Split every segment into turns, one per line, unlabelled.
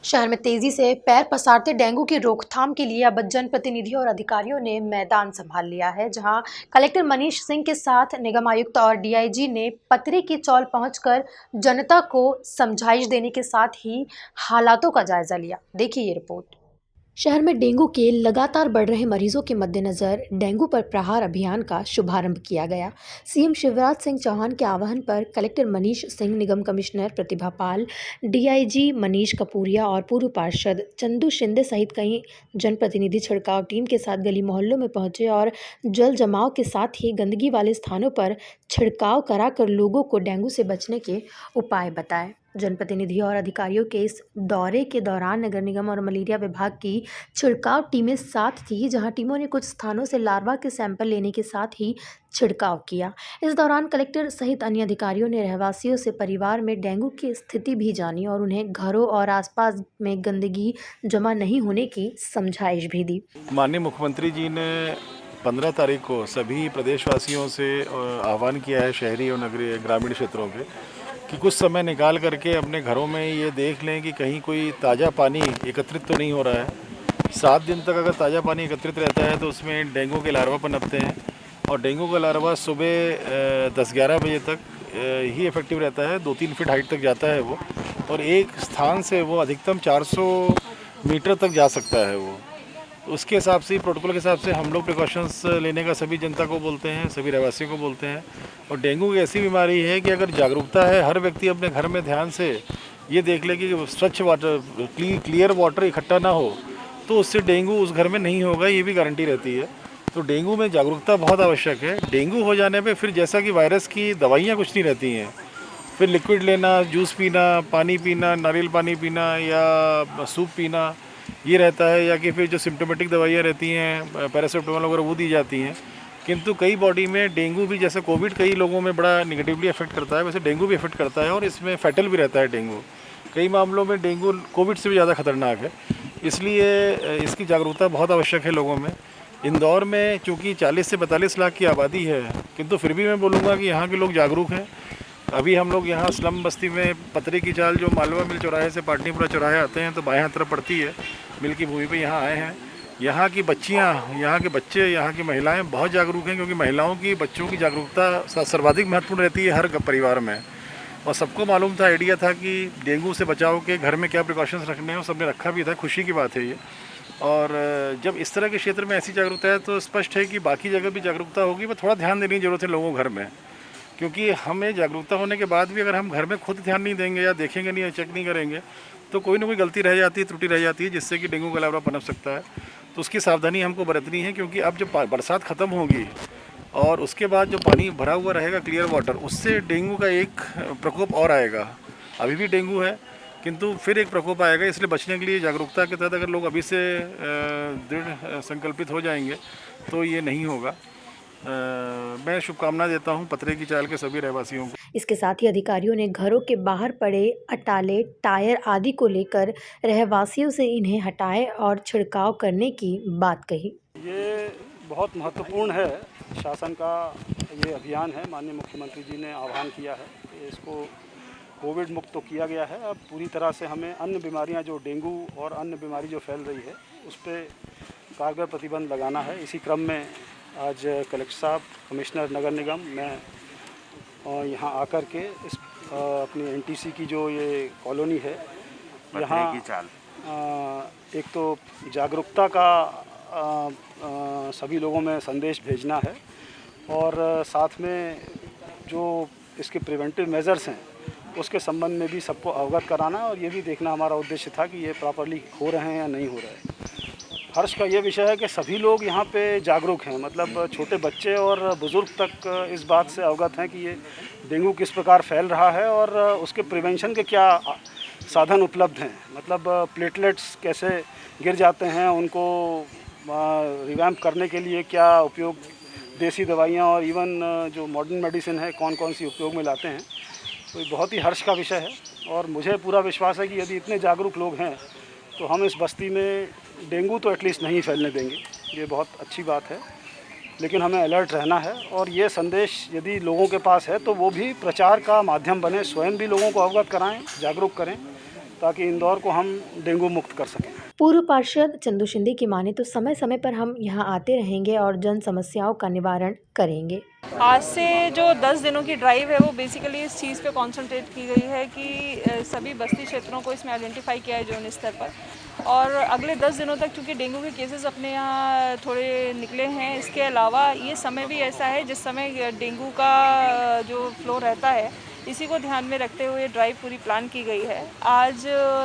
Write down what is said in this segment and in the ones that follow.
शहर में तेजी से पैर पसारते डेंगू की रोकथाम के लिए अब जनप्रतिनिधियों और अधिकारियों ने मैदान संभाल लिया है। जहां कलेक्टर मनीष सिंह के साथ निगम आयुक्त और डीआईजी ने पतरे की चौल पहुंचकर जनता को समझाइश देने के साथ ही हालातों का जायजा लिया। देखिए ये रिपोर्ट। शहर में डेंगू के लगातार बढ़ रहे मरीजों के मद्देनजर डेंगू पर प्रहार अभियान का शुभारंभ किया गया। सीएम शिवराज सिंह चौहान के आह्वान पर कलेक्टर मनीष सिंह, निगम कमिश्नर प्रतिभा पाल, डीआईजी मनीष कपूरिया और पूर्व पार्षद चंदू शिंदे सहित कई जनप्रतिनिधि छिड़काव टीम के साथ गली मोहल्लों में पहुंचे और जल जमाव के साथ ही गंदगी वाले स्थानों पर छिड़काव कराकर लोगों को डेंगू से बचने के उपाय बताए। जनप्रतिनिधियों और अधिकारियों के इस दौरे के दौरान नगर निगम और मलेरिया विभाग की छिड़काव टीमें साथ थी, जहां टीमों ने कुछ स्थानों से लार्वा के सैंपल लेने के साथ ही छिड़काव किया। इस दौरान कलेक्टर सहित अन्य अधिकारियों ने रहवासियों से परिवार में डेंगू की स्थिति भी जानी और उन्हें घरों और आसपास में गंदगी जमा नहीं होने की समझाइश भी दी।
माननीय मुख्यमंत्री जी ने 15 तारीख को सभी प्रदेशवासियों से आह्वान किया है, शहरी और नगरीय ग्रामीण क्षेत्रों के, कि कुछ समय निकाल करके अपने घरों में ये देख लें कि कहीं कोई ताज़ा पानी एकत्रित तो नहीं हो रहा है। 7 दिन तक अगर ताज़ा पानी एकत्रित रहता है तो उसमें डेंगू के लार्वा पनपते हैं और डेंगू का लार्वा सुबह 10-11 बजे तक ही इफेक्टिव रहता है। 2-3 फीट हाइट तक जाता है वो, और एक स्थान से वो अधिकतम 400 मीटर तक जा सकता है वो। उसके हिसाब से, प्रोटोकॉल के हिसाब से हम लोग प्रिकॉशंस लेने का सभी जनता को बोलते हैं, सभी रहवासियों को बोलते हैं। और डेंगू एक ऐसी बीमारी है कि अगर जागरूकता है, हर व्यक्ति अपने घर में ध्यान से ये देख ले कि स्वच्छ वाटर, क्लियर वाटर इकट्ठा ना हो, तो उससे डेंगू उस घर में नहीं होगा, ये भी गारंटी रहती है। तो डेंगू में जागरूकता बहुत आवश्यक है। डेंगू हो जाने पे फिर जैसा कि वायरस की दवाइयाँ कुछ नहीं रहती हैं, फिर लिक्विड लेना, जूस पीना, पानी पीना, नारियल पानी पीना या सूप पीना, ये रहता है, या कि फिर जो सिम्टोमेटिक दवाइयाँ रहती हैं, पैरासिटामोल वगैरह, वो दी जाती हैं। किंतु कई बॉडी में डेंगू भी, जैसे कोविड कई लोगों में बड़ा निगेटिवली अफेक्ट करता है, वैसे डेंगू भी अफेक्ट करता है और इसमें फैटल भी रहता है डेंगू। कई मामलों में डेंगू कोविड से भी ज़्यादा खतरनाक है, इसलिए इसकी जागरूकता बहुत आवश्यक है लोगों में। इंदौर में चूँकि 40 से 42 लाख की आबादी है, किंतु फिर भी मैं बोलूँगा कि यहाँ के लोग जागरूक हैं। अभी हम लोग यहाँ स्लम बस्ती में पतरे की चाल, जो मालवा मिल चौराहे से पाटनीपुरा चौराहे आते हैं तो बाएं हाथ तरफ पड़ती है, मिल की भूमि पे यहाँ आए हैं। यहाँ की बच्चियाँ, यहाँ के बच्चे, यहाँ की महिलाएं बहुत जागरूक हैं, क्योंकि महिलाओं की, बच्चों की जागरूकता सर्वाधिक महत्वपूर्ण रहती है हर परिवार में। और सबको मालूम था, आइडिया था कि डेंगू से बचाव के घर में क्या प्रिकॉशंस रखने हैं, सबने रखा भी था। खुशी की बात है ये। और जब इस तरह के क्षेत्र में ऐसी जागरूकता है तो स्पष्ट है कि बाकी जगह भी जागरूकता होगी, पर थोड़ा ध्यान देने की ज़रूरत है लोगों को घर में। क्योंकि हमें जागरूकता होने के बाद भी अगर हम घर में खुद ध्यान नहीं देंगे या देखेंगे नहीं या चेक नहीं करेंगे, तो कोई ना कोई गलती रह जाती है, त्रुटि रह जाती है, जिससे कि डेंगू का लार्वा पनप सकता है। तो उसकी सावधानी हमको बरतनी है, क्योंकि अब जब बरसात ख़त्म होगी और उसके बाद जो पानी भरा हुआ रहेगा, क्लियर वाटर, उससे डेंगू का एक प्रकोप और आएगा। अभी भी डेंगू है, किंतु फिर एक प्रकोप आएगा। इसलिए बचने के लिए जागरूकता के तहत अगर लोग अभी से दृढ़ संकल्पित हो जाएंगे तो ये नहीं होगा। मैं शुभकामना देता हूं पतरे की चाल के सभी रहवासियों को।
इसके साथ ही अधिकारियों ने घरों के बाहर पड़े अटाले, टायर आदि को लेकर रहवासियों से इन्हें हटाए और छिड़काव करने की बात कही।
ये बहुत महत्वपूर्ण है, शासन का ये अभियान है। माननीय मुख्यमंत्री जी ने आह्वान किया है कि इसको कोविड मुक्त तो किया गया है, अब पूरी तरह से हमें अन्य बीमारियां, जो डेंगू और अन्य बीमारी जो फैल रही है, उस पर कारगर प्रतिबंध लगाना है। इसी क्रम में आज कलेक्टर साहब, कमिश्नर नगर निगम, मैं यहाँ आकर के इस अपनी एनटीसी की जो ये कॉलोनी है, यहाँ एक तो जागरूकता का सभी लोगों में संदेश भेजना है और साथ में जो इसके प्रिवेंटिव मेजर्स हैं उसके संबंध में भी सबको अवगत कराना है। और ये भी देखना हमारा उद्देश्य था कि ये प्रॉपरली हो रहे हैं या नहीं हो रहे हैं। हर्ष का ये विषय है कि सभी लोग यहाँ पे जागरूक हैं, मतलब छोटे बच्चे और बुज़ुर्ग तक इस बात से अवगत हैं कि ये डेंगू किस प्रकार फैल रहा है और उसके प्रिवेंशन के क्या साधन उपलब्ध हैं। मतलब प्लेटलेट्स कैसे गिर जाते हैं, उनको रिवैम्प करने के लिए क्या उपयोग, देसी दवाइयाँ और इवन जो मॉडर्न मेडिसिन है, कौन कौन सी उपयोग में लाते हैं। तो ये बहुत ही हर्ष का विषय है और मुझे पूरा विश्वास है कि यदि इतने जागरूक लोग हैं तो हम इस बस्ती में डेंगू तो एटलीस्ट नहीं फैलने देंगे। ये बहुत अच्छी बात है, लेकिन हमें अलर्ट रहना है। और ये संदेश यदि लोगों के पास है तो वो भी प्रचार का माध्यम बने, स्वयं भी लोगों को अवगत कराएं, जागरूक करें ताकि इंदौर को हम डेंगू मुक्त कर सकें।
पूर्व पार्षद चंदू शिंदे की माने तो समय समय पर हम यहां आते रहेंगे और जन समस्याओं का निवारण करेंगे।
आज से जो 10 दिनों की ड्राइव है वो बेसिकली इस चीज़ पे कंसंट्रेट की गई है कि सभी बस्ती क्षेत्रों को इसमें आइडेंटिफाई किया है जोन स्तर पर, और अगले 10 दिनों तक चूँकि डेंगू के केसेस अपने यहाँ थोड़े निकले हैं, इसके अलावा ये समय भी ऐसा है जिस समय डेंगू का जो फ्लो रहता है, इसी को ध्यान में रखते हुए ड्राइव पूरी प्लान की गई है। आज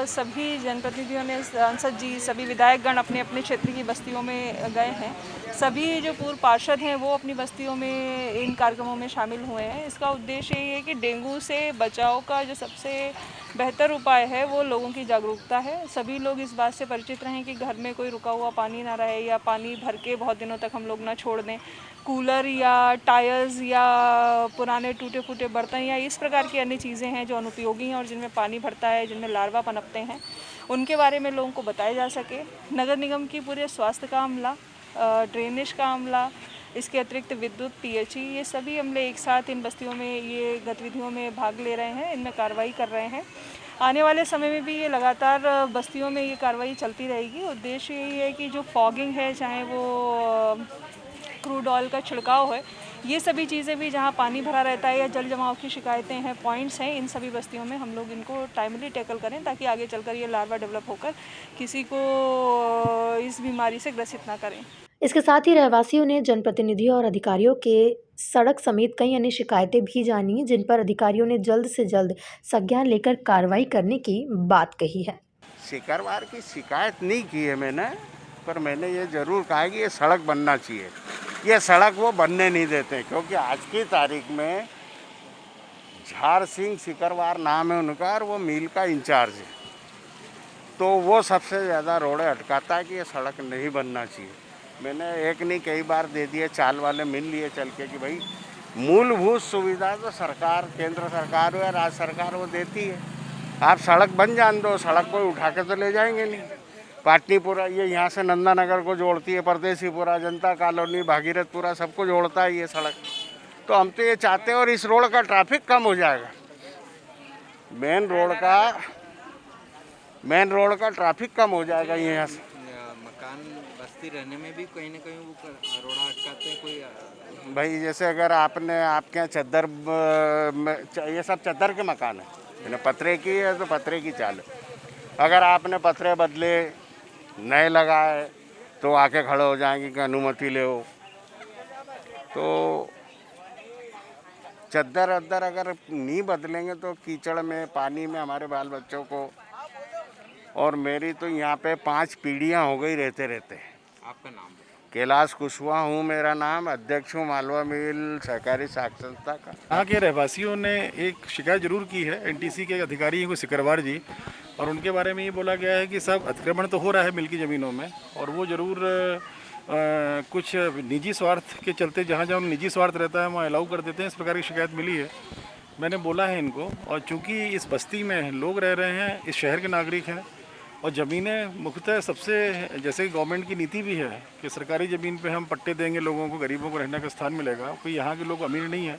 सभी जनप्रतिनिधियों ने, सांसद जी, सभी विधायकगण अपने अपने क्षेत्र की बस्तियों में गए हैं। सभी जो पूर्व पार्षद हैं वो अपनी बस्तियों में इन कार्यक्रमों में शामिल हुए हैं। इसका उद्देश्य ये है कि डेंगू से बचाव का जो सबसे बेहतर उपाय है वो लोगों की जागरूकता है। सभी लोग इस बात से परिचित रहें कि घर में कोई रुका हुआ पानी ना रहे या पानी भर के बहुत दिनों तक हम लोग ना छोड़ दें। कूलर या टायर्स या पुराने टूटे फूटे बर्तन या इस प्रकार की अन्य चीज़ें हैं जो अनुपयोगी हैं और जिनमें पानी भरता है, जिनमें लार्वा पनपते हैं, उनके बारे में लोगों को बताया जा सके। नगर निगम की पूरे स्वास्थ्य का अमला, ड्रेनेज का अमला, इसके अतिरिक्त विद्युत, पीएचई, ये सभी अमले एक साथ इन बस्तियों में ये गतिविधियों में भाग ले रहे हैं, इनमें कार्रवाई कर रहे हैं। आने वाले समय में भी ये लगातार बस्तियों में ये कार्रवाई चलती रहेगी। उद्देश्य यही है कि जो फॉगिंग है, चाहे वो क्रूड ऑयल का छिड़काव है, ये सभी चीज़ें भी जहाँ पानी भरा रहता है या जल जमाव की शिकायतें हैं, पॉइंट्स हैं, इन सभी बस्तियों में हम लोग इनको टाइमली टैकल करें ताकि आगे चलकर ये लार्वा डेवलप होकर किसी को इस बीमारी से ग्रसित ना करें।
इसके साथ ही रहवासियों ने जनप्रतिनिधियों और अधिकारियों के सड़क समेत कई अन्य शिकायतें भी जानी, जिन पर अधिकारियों ने जल्द से जल्द संज्ञान लेकर कार्रवाई करने की बात कही है।
सिकरवार की शिकायत नहीं की है मैंने, पर मैंने ये ज़रूर कहा कि ये सड़क बनना चाहिए। ये सड़क वो बनने नहीं देते, क्योंकि आज की तारीख में झार सिंह सिकरवार नाम है उनका और वो मिल का इंचार्ज है, तो वो सबसे ज़्यादा रोड़े अटकाता है कि ये सड़क नहीं बनना चाहिए। मैंने एक नहीं कई बार दे दिए, चाल वाले मिल लिए चल के कि भाई मूलभूत सुविधा तो सरकार, केंद्र सरकार हो या राज्य सरकार, वो देती है। आप सड़क बन जान दो, सड़क कोई उठा के तो ले जाएंगे नहीं। पाटनीपुरा ये यहाँ से नंदानगर को जोड़ती है, परदेसीपुरा, जनता कॉलोनी, भागीरथपुरा, सबको जोड़ता है ये सड़क। तो हम तो ये चाहते हैं, और इस रोड का ट्रैफिक कम हो जाएगा। मेन रोड का ट्रैफिक कम हो जाएगा यहाँ से।
मकान बस्ती रहने में भी कहीं ना कहीं वो रोड़ा अटकाते हैं कोई।
भाई जैसे अगर आपने आपके यहाँ चद्दर, ये सब चद्दर के मकान है, पतरे की है तो पतरे की चाल है। अगर आपने पतरे बदले, नए लगाए, तो आके खड़े हो जाएंगे कि अनुमति ले हो। तो चद्दर अद्दर अगर नहीं बदलेंगे तो कीचड़ में, पानी में हमारे बाल बच्चों को, और मेरी तो यहाँ पे 5 पीढ़ियाँ हो गई रहते रहते।
आपका नाम?
कैलाश कुशवाहा हूँ मेरा नाम, अध्यक्ष हूँ मालवा मिल सहकारी साख संस्था का।
यहाँ के रहवासियों ने एक शिकायत जरूर की है एनटीसी के अधिकारी हैं कोई सिकरवार जी, और उनके बारे में ये बोला गया है कि सब अतिक्रमण तो हो रहा है मिल की ज़मीनों में, और वो ज़रूर कुछ निजी स्वार्थ के चलते जहाँ जहाँ निजी स्वार्थ रहता है वहाँ अलाउ कर देते हैं। इस प्रकार की शिकायत मिली है, मैंने बोला है इनको। और चूँकि इस बस्ती में लोग रह रहे हैं, इस शहर के नागरिक हैं, और ज़मीनें मुख्यतः सबसे, जैसे गवर्नमेंट की नीति भी है कि सरकारी ज़मीन पे हम पट्टे देंगे लोगों को, गरीबों को रहने का स्थान मिलेगा। कोई यहाँ के लोग अमीर नहीं है,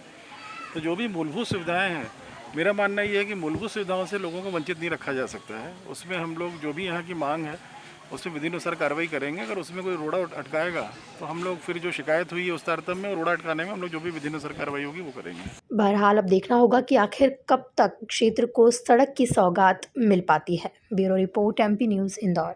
तो जो भी मूलभूत सुविधाएं हैं, मेरा मानना ये है कि मूलभूत सुविधाओं से लोगों को वंचित नहीं रखा जा सकता है। उसमें हम लोग जो भी यहाँ की मांग है उसमें विधिनुसार कार्रवाई करेंगे। अगर उसमें कोई रोड़ा अटकाएगा तो हम लोग फिर जो शिकायत हुई है उस तारतम्य में रोड़ा अटकाने में हम लोग जो भी विधिनुसार कार्रवाई होगी वो करेंगे।
बहरहाल अब देखना होगा कि आखिर कब तक क्षेत्र को सड़क की सौगात मिल पाती है। Bureau report, MP news, Indore.